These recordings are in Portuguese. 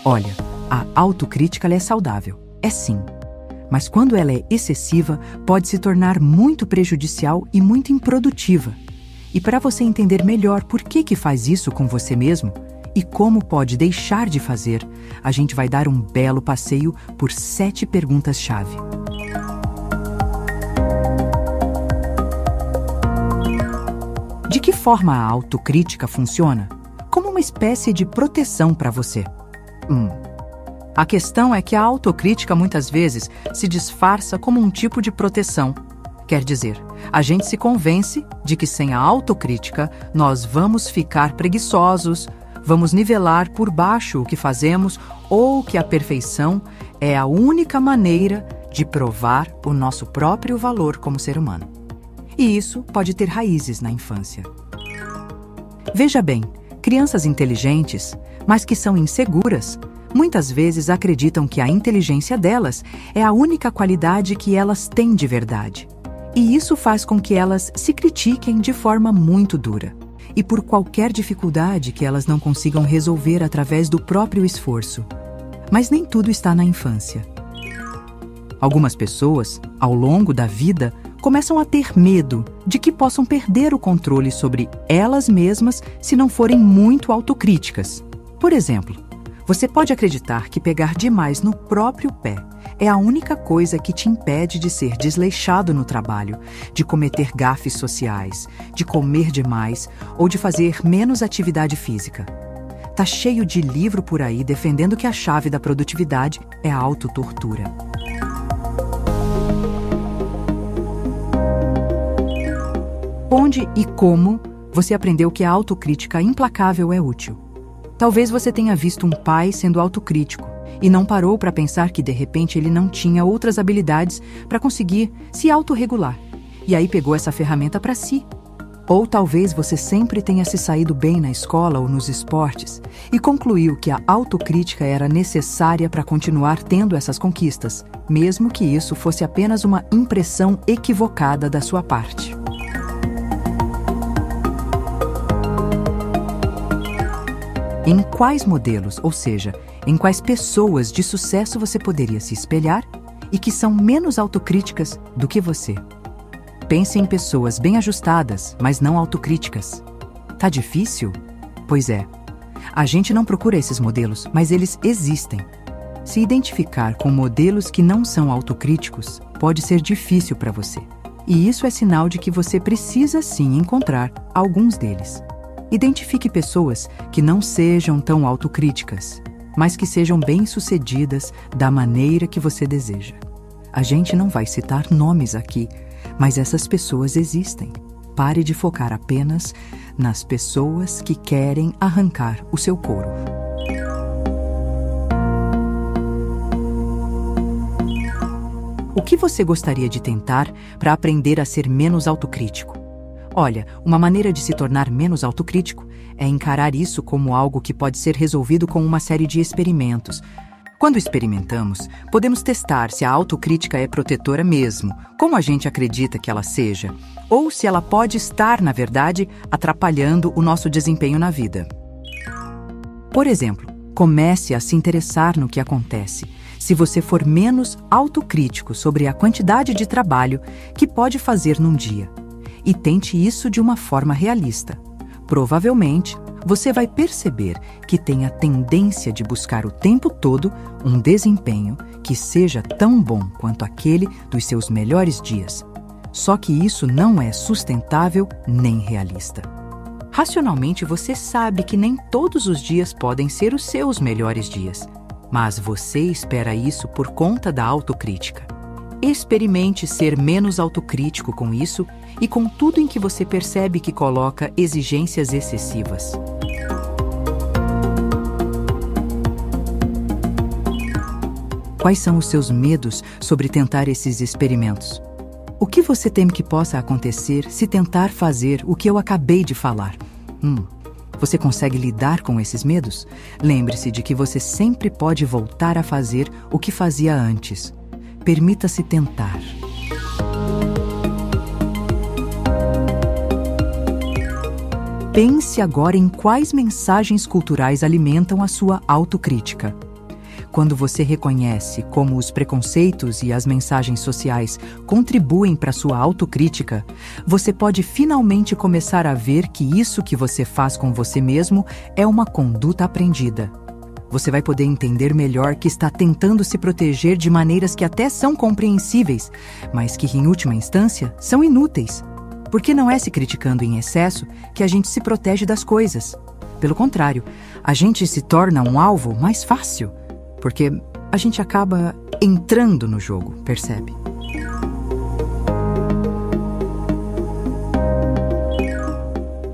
Olha, a autocrítica ela é saudável, é sim. Mas quando ela é excessiva, pode se tornar muito prejudicial e muito improdutiva. E para você entender melhor por que faz isso com você mesmo e como pode deixar de fazer, a gente vai dar um belo passeio por 7 perguntas-chave. De que forma a autocrítica funciona? Como uma espécie de proteção para você. A questão é que a autocrítica muitas vezes se disfarça como um tipo de proteção. Quer dizer, a gente se convence de que sem a autocrítica nós vamos ficar preguiçosos, vamos nivelar por baixo o que fazemos ou que a perfeição é a única maneira de provar o nosso próprio valor como ser humano. E isso pode ter raízes na infância. Veja bem, crianças inteligentes, mas que são inseguras, muitas vezes acreditam que a inteligência delas é a única qualidade que elas têm de verdade. E isso faz com que elas se critiquem de forma muito dura. E por qualquer dificuldade que elas não consigam resolver através do próprio esforço. Mas nem tudo está na infância. Algumas pessoas, ao longo da vida, começam a ter medo de que possam perder o controle sobre elas mesmas se não forem muito autocríticas. Por exemplo, você pode acreditar que pegar demais no próprio pé é a única coisa que te impede de ser desleixado no trabalho, de cometer gafes sociais, de comer demais ou de fazer menos atividade física. Tá cheio de livro por aí defendendo que a chave da produtividade é a autotortura. Onde e como você aprendeu que a autocrítica implacável é útil? Talvez você tenha visto um pai sendo autocrítico e não parou para pensar que, de repente, ele não tinha outras habilidades para conseguir se autorregular. E aí pegou essa ferramenta para si. Ou talvez você sempre tenha se saído bem na escola ou nos esportes e concluiu que a autocrítica era necessária para continuar tendo essas conquistas, mesmo que isso fosse apenas uma impressão equivocada da sua parte. Em quais modelos, ou seja, em quais pessoas de sucesso você poderia se espelhar e que são menos autocríticas do que você? Pense em pessoas bem ajustadas, mas não autocríticas. Tá difícil? Pois é. A gente não procura esses modelos, mas eles existem. Se identificar com modelos que não são autocríticos pode ser difícil para você. E isso é sinal de que você precisa sim encontrar alguns deles. Identifique pessoas que não sejam tão autocríticas, mas que sejam bem-sucedidas da maneira que você deseja. A gente não vai citar nomes aqui, mas essas pessoas existem. Pare de focar apenas nas pessoas que querem arrancar o seu couro. O que você gostaria de tentar para aprender a ser menos autocrítico? Olha, uma maneira de se tornar menos autocrítico é encarar isso como algo que pode ser resolvido com uma série de experimentos. Quando experimentamos, podemos testar se a autocrítica é protetora mesmo, como a gente acredita que ela seja, ou se ela pode estar, na verdade, atrapalhando o nosso desempenho na vida. Por exemplo, comece a se interessar no que acontece se você for menos autocrítico sobre a quantidade de trabalho que pode fazer num dia. E tente isso de uma forma realista. Provavelmente, você vai perceber que tem a tendência de buscar o tempo todo um desempenho que seja tão bom quanto aquele dos seus melhores dias. Só que isso não é sustentável nem realista. Racionalmente, você sabe que nem todos os dias podem ser os seus melhores dias, mas você espera isso por conta da autocrítica. Experimente ser menos autocrítico com isso e com tudo em que você percebe que coloca exigências excessivas. Quais são os seus medos sobre tentar esses experimentos? O que você teme que possa acontecer se tentar fazer o que eu acabei de falar? Você consegue lidar com esses medos? Lembre-se de que você sempre pode voltar a fazer o que fazia antes. Permita-se tentar. Pense agora em quais mensagens culturais alimentam a sua autocrítica. Quando você reconhece como os preconceitos e as mensagens sociais contribuem para sua autocrítica, você pode finalmente começar a ver que isso que você faz com você mesmo é uma conduta aprendida. Você vai poder entender melhor que está tentando se proteger de maneiras que até são compreensíveis, mas que, em última instância, são inúteis. Porque não é se criticando em excesso que a gente se protege das coisas. Pelo contrário, a gente se torna um alvo mais fácil, porque a gente acaba entrando no jogo, percebe?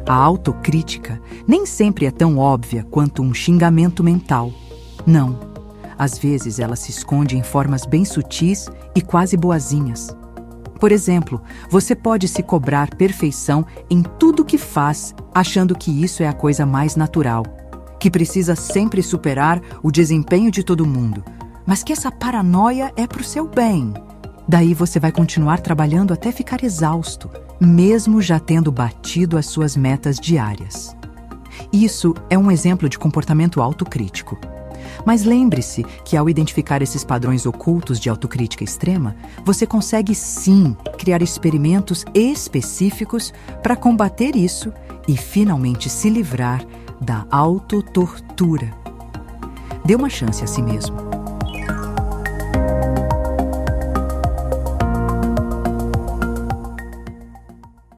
A autocrítica nem sempre é tão óbvia quanto um xingamento mental. Não. Às vezes ela se esconde em formas bem sutis e quase boazinhas. Por exemplo, você pode se cobrar perfeição em tudo que faz, achando que isso é a coisa mais natural, que precisa sempre superar o desempenho de todo mundo, mas que essa paranoia é para o seu bem. Daí você vai continuar trabalhando até ficar exausto, mesmo já tendo batido as suas metas diárias. Isso é um exemplo de comportamento autocrítico. Mas lembre-se que ao identificar esses padrões ocultos de autocrítica extrema, você consegue sim criar experimentos específicos para combater isso e finalmente se livrar da autotortura. Dê uma chance a si mesmo.